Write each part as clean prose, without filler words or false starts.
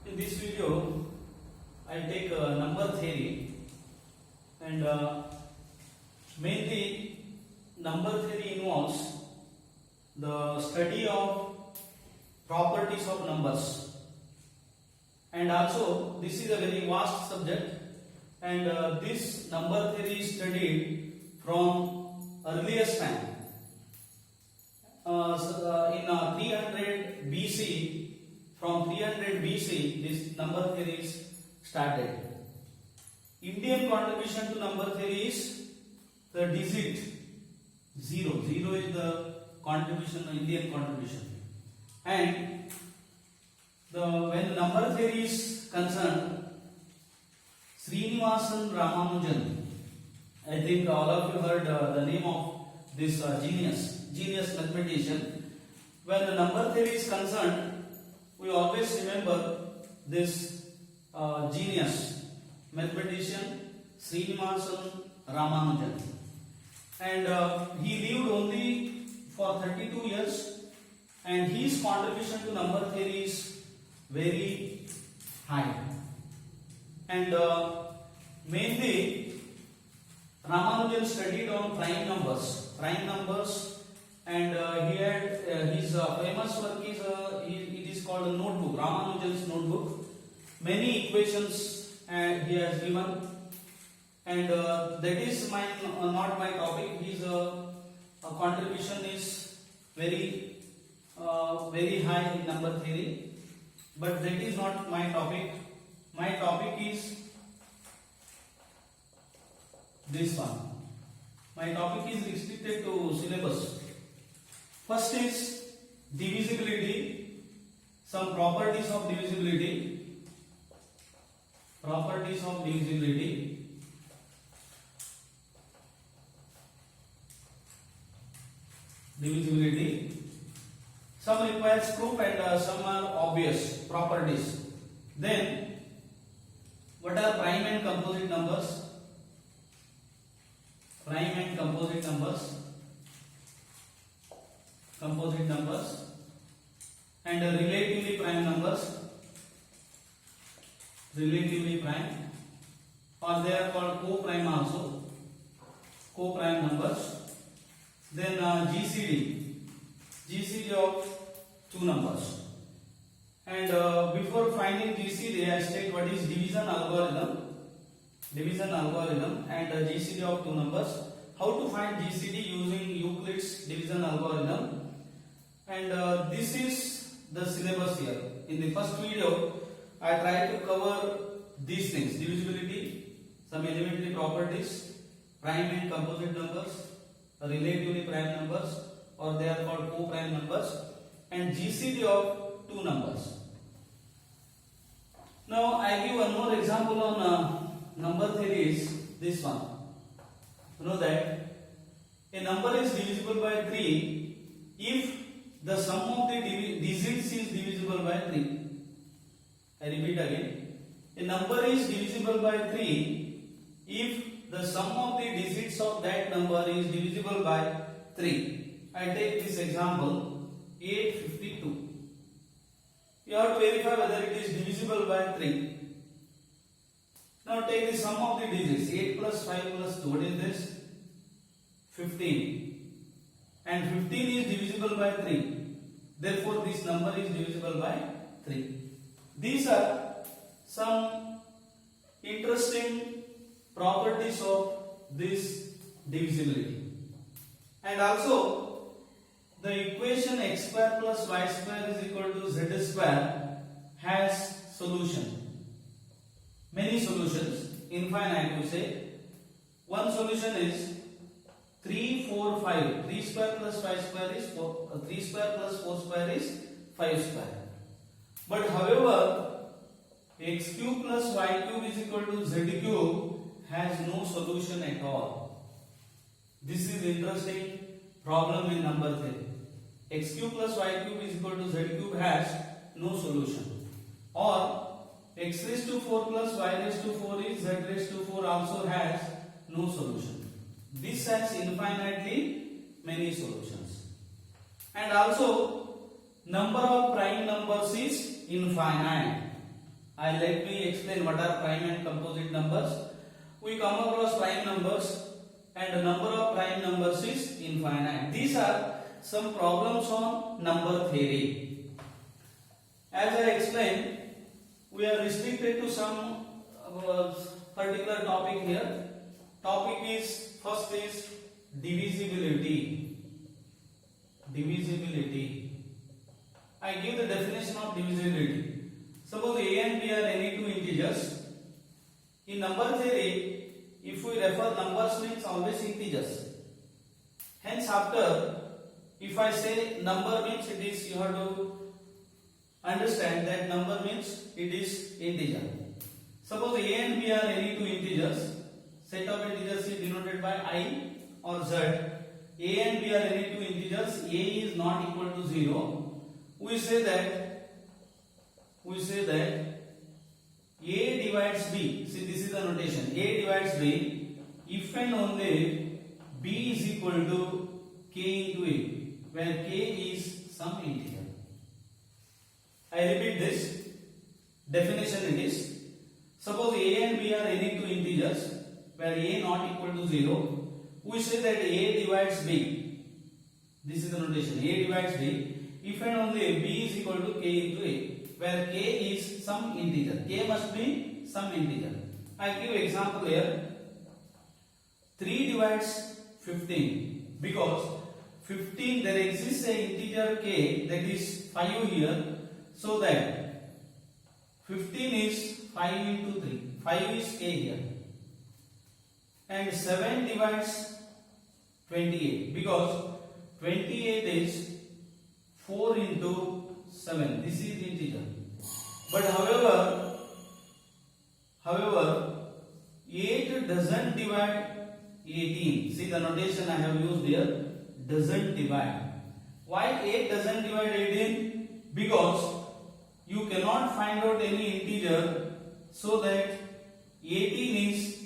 In this video, I take number theory and mainly number theory involves the study of properties of numbers, and also this is a very vast subject, and this number theory is studied from earliest time. In 300 BC, from 300 BC, this number theory is started. Indian contribution to number theory is the digit 0. 0 is the contribution, Indian contribution. And when number theory is concerned, Srinivasan Ramanujan, I think all of you heard the name of this genius mathematician. When the number theory is concerned, we always remember this genius mathematician Srinivasan Ramanujan, and he lived only for 32 years, and his contribution to number theory is very high. And mainly Ramanujan studied on prime numbers, and he had his famous work is it is called a notebook, Ramanujan's notebook. Many equations he has given, and that is not my topic. His contribution is very high in number theory, but that is not my topic. My topic is this one. My topic is restricted to syllabus. First is divisibility, some properties of divisibility. Some requires proof and some are obvious properties. Then, what are prime and composite numbers? And relatively prime numbers, or they are called co-prime also, co-prime numbers. Then GCD of two numbers. And before finding GCD, I state what is division algorithm and GCD of two numbers. How to find GCD using Euclid's division algorithm. And this is the syllabus here. In the first video, I tried to cover these things: divisibility, some elementary properties, prime and composite numbers, relatively prime numbers, or they are called co-prime numbers, and GCD of two numbers. Now I give one more example on number theory is this one. You know that a number is divisible by 3 if the sum of the digits is divisible by 3. I repeat again. A number is divisible by 3 if the sum of the digits of that number is divisible by 3. I take this example, 852. You have to verify whether it is divisible by 3. Now take the sum of the digits. 8 plus 5 plus 2. What is this? 15. And 15 is divisible by 3. Therefore, this number is divisible by 3. These are some interesting properties of this divisibility. And also, the equation x square plus y square is equal to z square has solution. Many solutions, infinite we say. One solution is 3, 4, 5. 3 square plus 5 square is 4. 3 square plus 4 square is 5 square. But however, x cube plus y cube is equal to z cube has no solution at all. This is interesting problem in number theory. X cube plus y cube is equal to z cube has no solution. Or x raised to 4 plus y raised to 4 is z raised to 4 also has no solution. This has infinitely many solutions. And also number of prime numbers is infinite. let me explain what are prime and composite numbers. We come across prime numbers and the number of prime numbers is infinite. These are some problems on number theory. As I explained, we are restricted to some particular topic here. Topic is, first is divisibility. Divisibility. I give the definition of divisibility. Suppose a and b are any two integers. In number theory, if we refer numbers means always integers. Hence after, if I say number means it is, you have to understand that number means it is integer. Suppose a and b are any two integers. Set of integers is denoted by I or z. A and b are any two integers. A is not equal to 0. We say that A divides B. See, this is the notation. A divides B if and only B is equal to K into A, where K is some integer. I repeat this definition. It is, suppose A and B are any two integers where A not equal to 0. We say that A divides B. This is the notation. A divides B if and only B is equal to K into A, where K is some integer. K must be some integer. I give example here. 3 divides 15 because 15 there exists a integer K, that is 5 here, so that 15 is 5 into 3. 5 is K here. And 7 divides 28 because 28 is 4 into 7. This is integer. But however 8 doesn't divide 18. See the notation I have used here. Doesn't divide. Why 8 doesn't divide 18? Because you cannot find out any integer so that 18 is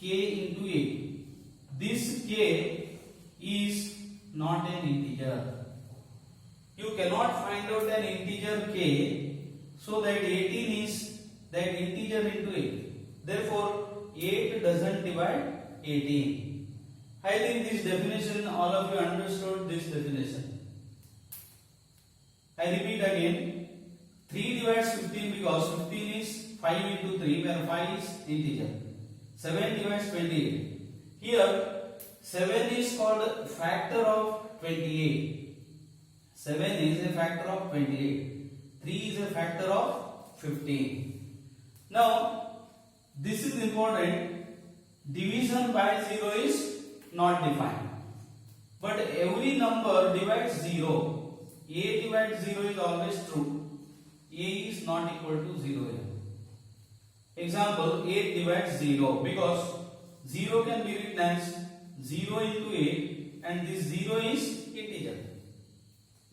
K into 8. This K is not an integer. You cannot find out an integer K so that 18 is that integer into 8. Therefore, 8 doesn't divide 18. I think this definition, all of you understood this definition. I repeat again. 3 divides 15 because 15 is 5 into 3, where 5 is integer. 7 divides 28. Here, 7 is called factor of 28. 7 is a factor of 28. 3 is a factor of 15. Now, this is important. Division by 0 is not defined. But every number divides 0. A divides 0 is always true. A is not equal to 0 here. Example, 8 divides 0 because 0 can be written as 0 into 8 and this 0 is integer.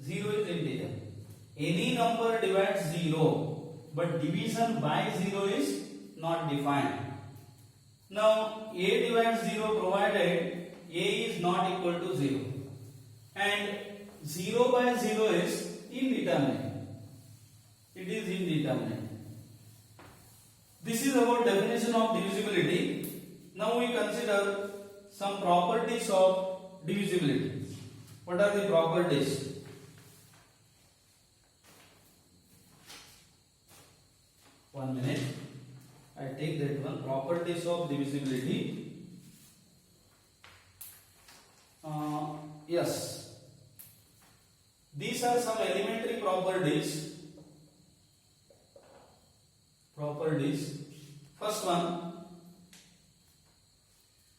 0 is integer. Any number divides 0 but division by 0 is not defined. Now A divides 0 provided A is not equal to 0 and 0 by 0 is indeterminate. It is indeterminate. This is about definition of divisibility. Now we consider some properties of divisibility. What are the properties? One minute. I take that one. Properties of divisibility. Yes. These are some elementary properties. First one.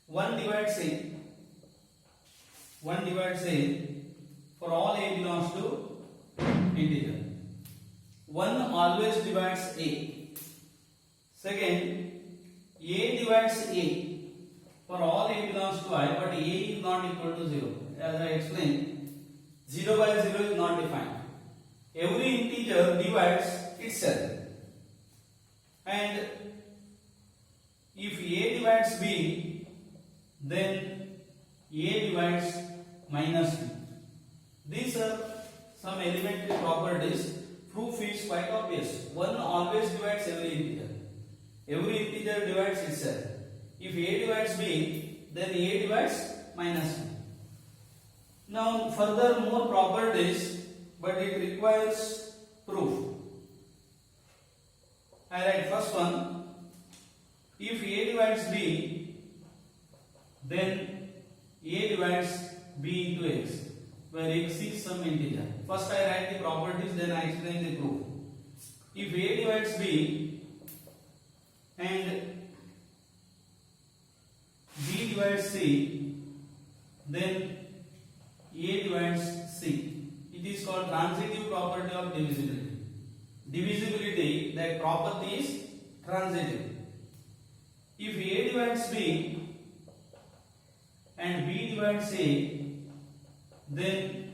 1 divides A. 1 divides A for all A belongs to integer. 1 always divides A. Second, A divides A for all A belongs to I, but A is not equal to 0. As I explained, 0 by 0 is not defined. Every integer divides itself. And if A divides B, then A divides minus B. These are some elementary properties. proof is quite obvious. 1 always divides every integer. Every integer divides itself. If a divides b, then a divides minus b. Now further more properties, but it requires proof. I write first one. If a divides b, then a divides b into x, where x is some integer. First I write the properties, then I explain the proof. If a divides b and b divides c, then a divides c. It is called transitive property of divisibility. Divisibility, that property is transitive. If a divides b and b divides a, then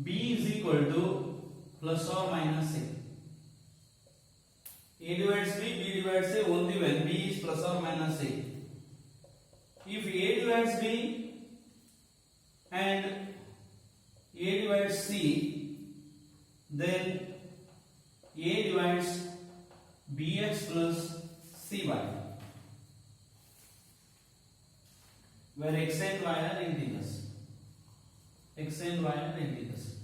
b is equal to plus or minus a. A divides b divides a only when b is plus or minus a. If a divides b and a divides c, then a divides bx plus cy, where x and y are integers. X and y are integers.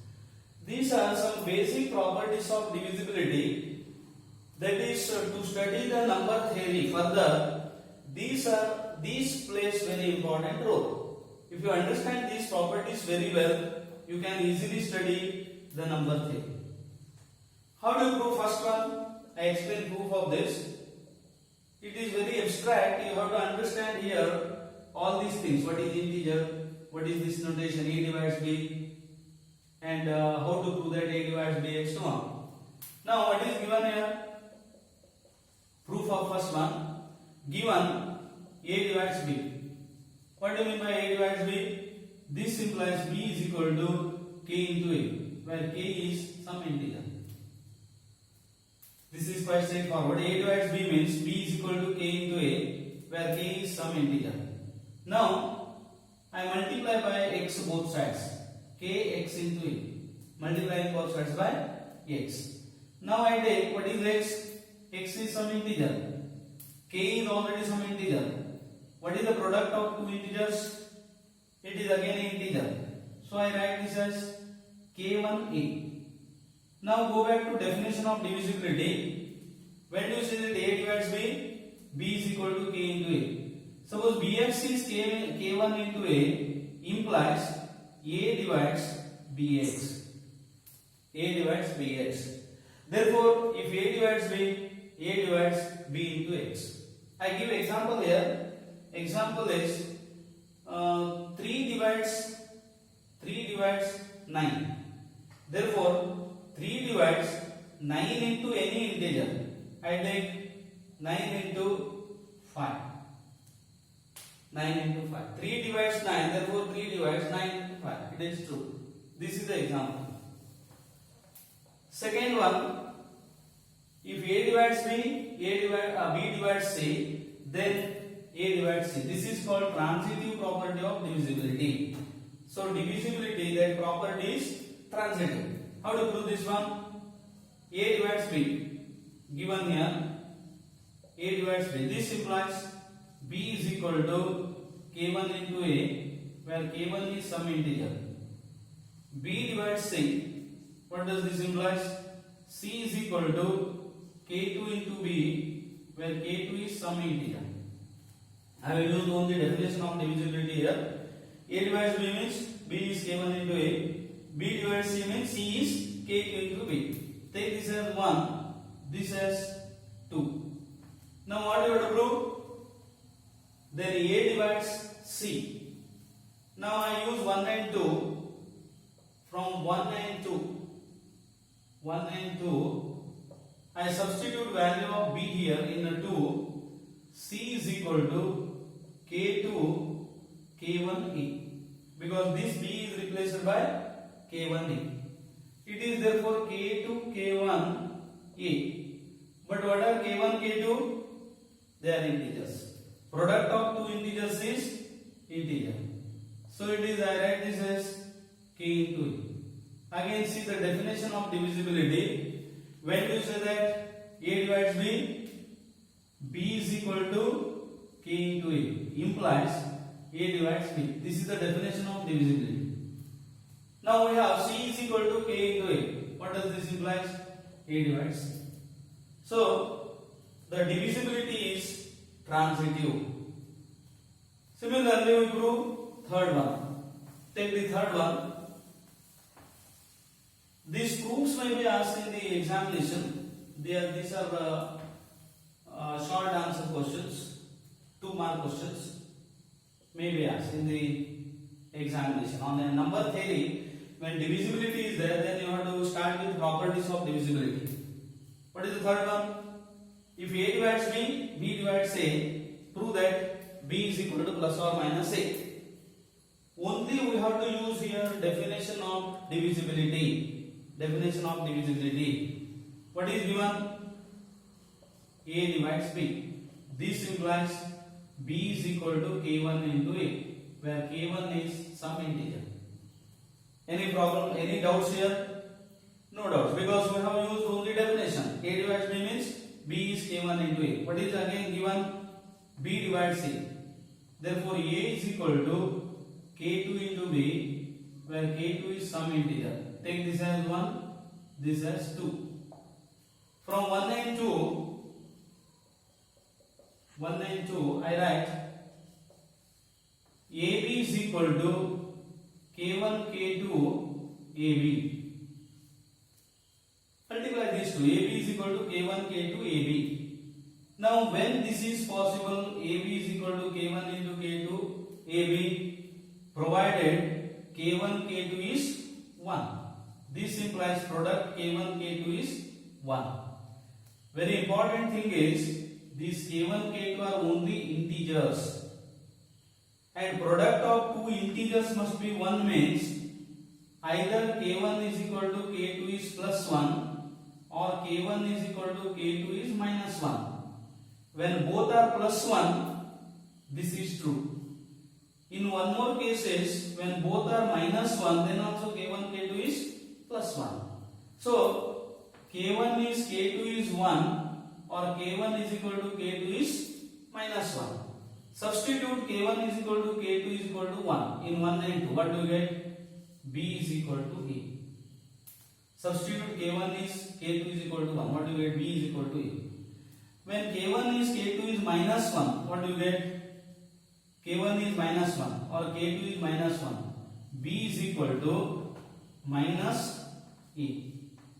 These are some basic properties of divisibility. That is, to study the number theory further, these plays very important role. If you understand these properties very well, you can easily study the number theory. How do you prove first one? I explain proof of this. It is very abstract. You have to understand here all these things. What is integer? What is this notation? A divides b, and how to prove that a divides b, and so on. Now what is given here? Proof of first one. Given a divides b. What do you mean by a divides b? This implies b is equal to k into a, where k is some integer. This is quite straightforward. A divides b means b is equal to k into a, where k is some integer. Now I multiply by x both sides. K x into a. Multiplying both sides by x. Now I take what is x? X is some integer. K is already some integer. What is the product of two integers? It is again an integer. So I write this as k1a. Now go back to definition of divisibility. When do you say that a divides b? B is equal to k into a. Suppose bx is k1 into a, implies a divides bx. A divides bx. Therefore, if a divides b, a divides b into x. I give example here. Example is 3 divides 9. Therefore, 3 divides 9 into any integer. I take 9 into 5. 9 into 5. 3 divides 9. Therefore, 3 divides 9 into 5. It is true. This is the example. Second one. If a divides b, b divides c, then a divides c. This is called transitive property of divisibility. So divisibility, that property is transitive. How to prove this one? A divides b. Given here, a divides b. This implies b is equal to k1 into a, where k1 is some integer. B divides c. What does this implies? C is equal to k2 into b, where k2 is some integer. I will use only definition of divisibility here. A divides b means b is k1 into a. B divides c means c is k2 into b. Take this as 1, this as 2. Now what you have to prove? Then a divides c. Now I use 1 and 2. From 1 and 2, I substitute value of b here in the 2. C is equal to k2 k1a, because this b is replaced by k1a. It is therefore k2 k1a. But what are k1 k2? They are integers. Product of two integers is integer. So it is, I write this as k into a. Again see the definition of divisibility. When do you say that A divides B? B is equal to K into A implies A divides B. This is the definition of divisibility. Now we have C is equal to K into A. What does this implies? A divides C. So the divisibility is transitive. Similarly, we prove third one. Take the third one. These proofs may be asked in the examination. These are the short answer questions, 2-mark questions may be asked in the examination. On the number theory, when divisibility is there, then you have to start with properties of divisibility. What is the third one? If A divides B, B divides A, prove that B is equal to plus or minus A. Only we have to use here definition of divisibility. Definition of divisibility. What is given? A divides B. This implies B is equal to K1 into A, where K1 is some integer. Any problem? Any doubts here? No doubts, because we have used only definition. A divides B means B is K1 into A. What is again given? B divides C. Therefore, A is equal to K2 into B, where K2 is some integer. Take this as 1, this as 2. From 1 and 2, I write AB is equal to K1, K2, AB. Multiply these two. AB is equal to K1, K2, AB. Now, when this is possible, AB is equal to K1 into K2, AB, provided K1, K2 is 1. This implies product K1, K2 is 1. Very important thing is, these K1, K2 are only integers. And product of two integers must be 1 means, either K1 is equal to K2 is plus 1 or K1 is equal to K2 is minus 1. When both are plus 1, this is true. In one more cases, when both are minus 1, then also K1, K2 is plus 1. So, K1 is K2 is 1 or K1 is equal to K2 is minus 1. Substitute K1 is equal to K2 is equal to 1 in 1 and 2. What do you get? B is equal to A. Substitute K1 is K2 is equal to 1. What do you get? B is equal to A. When K1 is K2 is minus 1, what do you get? K1 is minus 1 or K2 is minus 1. B is equal to minus A.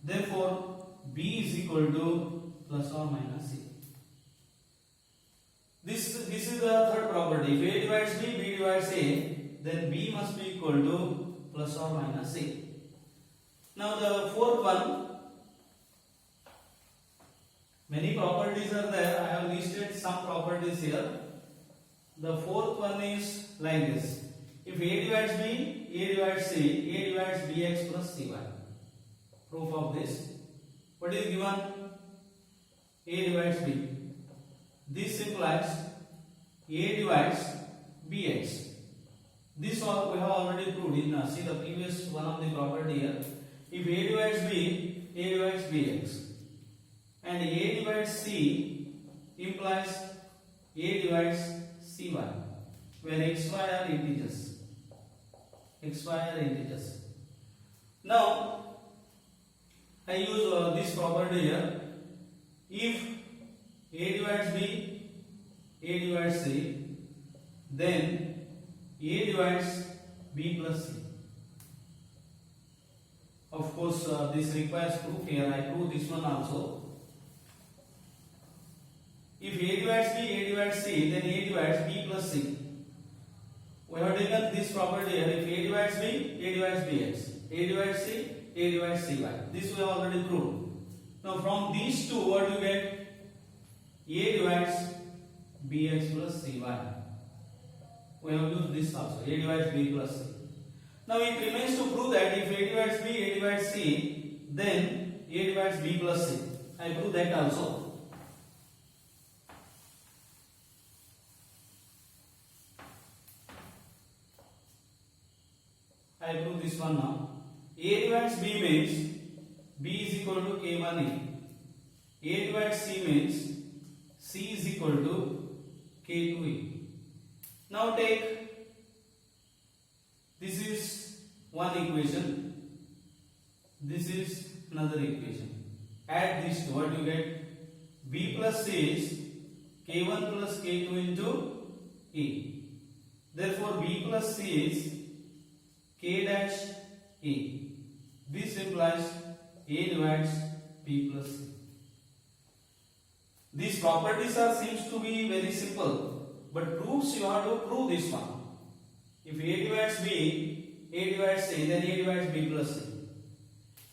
Therefore, B is equal to plus or minus A. This is the third property. If A divides B, B divides A, then B must be equal to plus or minus A. Now the fourth one, many properties are there. I have listed some properties here. The fourth one is like this. If A divides B, A divides C, A divides Bx plus Cy. Proof of this. What is given? A divides B. This implies A divides Bx. This all we have already proved in see the previous one of the property here. If A divides B, A divides Bx. And A divides C implies A divides Cy, where xy are integers. Xy are integers. Now, I use this property here. If A divides B, A divides C, then A divides B plus C. Of course, this requires proof here. I prove this one also. If A divides B, A divides C, then A divides B plus C. We have taken this property here. If A divides B, A divides Bx. A divides C, A divides Cy. This we have already proved. Now from these two, what do you get? A divides Bx plus Cy. We have used this also. A divides B plus C. Now it remains to prove that if A divides B, A divides C, then A divides B plus C. I prove that also. I prove this one now. A divides B means B is equal to K1A. A divided C means C is equal to K to A. Now take, this is one equation, this is another equation. Add these two, what you get? B plus C is K1 plus K2 into A. Therefore, B plus C is K dash A. This implies A divides B plus C. These properties are seems to be very simple, but proofs you have to prove this one. If A divides B, A divides C, then A divides B plus C.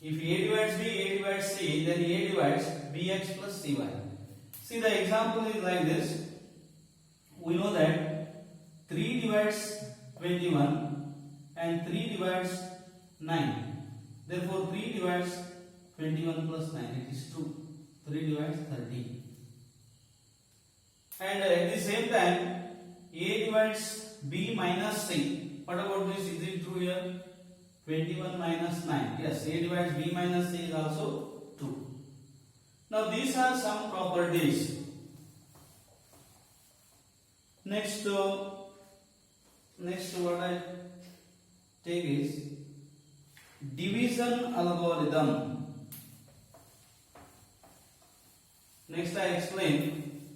If A divides B, A divides C, then A divides Bx plus Cy. See, the example is like this. We know that 3 divides 21 and 3 divides 9. Therefore, 3 divides 21 plus 9, it is 2. 3 divides 13. And at the same time, A divides B minus C. What about this? Is it true here? 21 minus 9. Yes, A divides B minus C is also 2. Now, these are some properties. Next what I take is division algorithm. Next I explain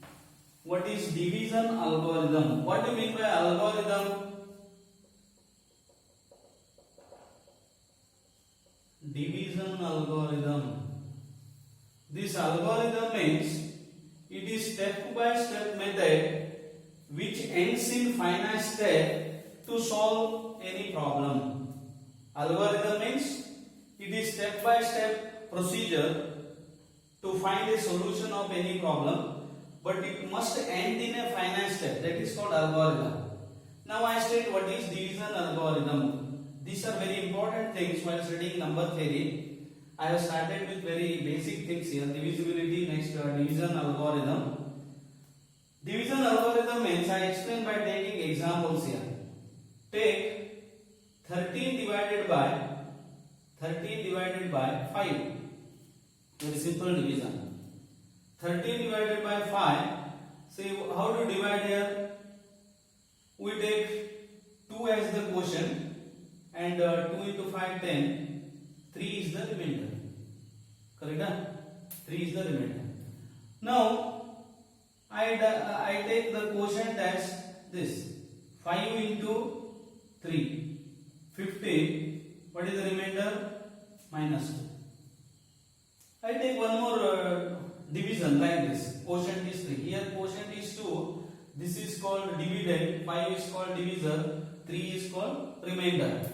what is division algorithm. What do you mean by algorithm? Division algorithm. This algorithm means it is step by step method which ends in finite step to solve any problem. Algorithm means it is step by step procedure to find a solution of any problem, but it must end in a finite step. That is called algorithm. Now I state what is division algorithm. These are very important things while studying number theory. I have started with very basic things here. Divisibility, next division algorithm. Division algorithm means I explain by taking examples here. Take 13 divided by 5. Very simple division. 13 divided by 5. See how to divide here? We take 2 as the quotient and 2 into 5, 10. 3 is the remainder. Correct? 3 is the remainder. Now I take the quotient as this. 5 into 3. 15. What is the remainder? Minus 2. I take one more division like this. Quotient is 3. Here quotient is 2. This is called dividend. 5 is called divisor. 3 is called remainder.